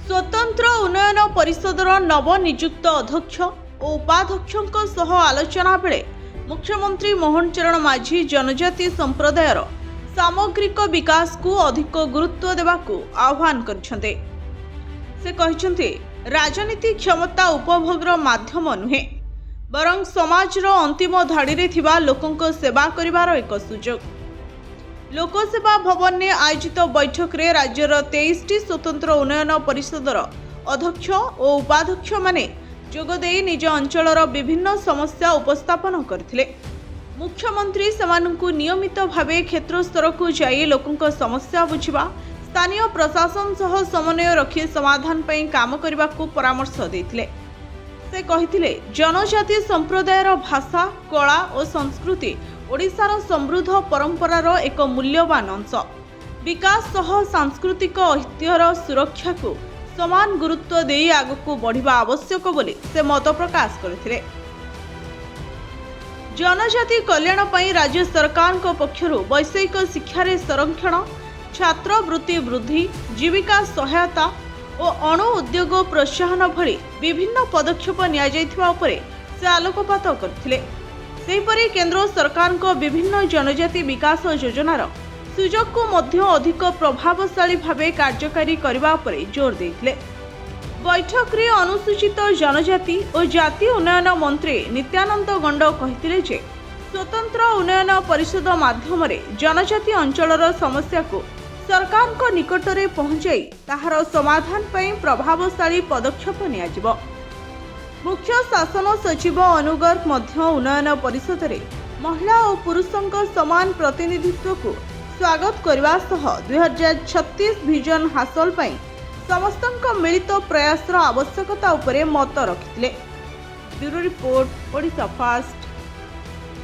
स्वतंत्र उन्नयन परिषदर नवनियुक्त अध्यक्ष और उपाध्यक्षों सह आलोचना बेले मुख्यमंत्री मोहन चरण माझी जनजाति संप्रदायर सामग्रिक विकास को अधिक गुरुत्व देवाकू आह्वान करछन्ते। से कहछन्ते राजनीति क्षमता उपभोगर माध्यम नुहे बरं समाजर अंतिम धाड़ी रे थिबा लोकंक सेवा करिवार एक सुजोग। लोकसेवा भवन में आयोजित बैठक रे राज्यर 23टी स्वतंत्र उन्नयन परिषदर अध्यक्ष और उपाध्यक्ष माने जोगदे निज अंचलर विभिन्न समस्या उपस्थापन करथिले। मुख्यमंत्री सेमानंकु नियमित भावे क्षेत्र स्तर को जाई लोकंक समस्या बुझिबा स्थानीय प्रशासन सह समन्वय रखी समाधान पई काम करबा को परामर्श देथिले। से कहिथिले जनजाति संप्रदायर भाषा कला और संस्कृति ओडिशार समृद्ध परंपरार एक मूल्यवान अंश। विकास सह सांस्कृतिक ऐतिह्यर सुरक्षा को समान गुरुत्व दे आगको बढ़िबा आवश्यक बोली से मत प्रकाश करथिले। जनजाति कल्याण पई राज्य सरकार को पक्षरु वैषयिक शिक्षारे संरक्षण छात्रवृत्ति वृद्धि जीविका सहायता और अणु उद्योग प्रोत्साहन भली विभिन्न पदक्षेप निया जायथिबा उपरे से आलोकपात करथिले। सेहिपरि केंद्र सरकार को विभिन्न जनजाति विकास योजनार सुजोग को मध्य अधिक प्रभावशाली भावे कार्यकारी करबा उपरे जोर देथिले। बैठक रे अनुसूचित जनजाति और जाति उन्नयन मंत्री नित्यानंद गंड कहिथिले जे स्वतंत्र उन्नयन परिषद माध्यम रे जनजाति अंचलर समस्या को सरकार को निकट रे पहुंचाई ताहार समाधान पई प्रभावशाली पदक्षेप नियाजिबो। मुख्य शासन सचिव अनुगर्ग मध्य उन्नयन परिषद रे महिला और पुरुषों समान प्रतिनिधित्व को स्वागत करने सह 2036 विजन हासिल पई समस्तक मिलित प्रयासर आवश्यकता उपरे मत रखिथिले। Bureau report Odisha fast.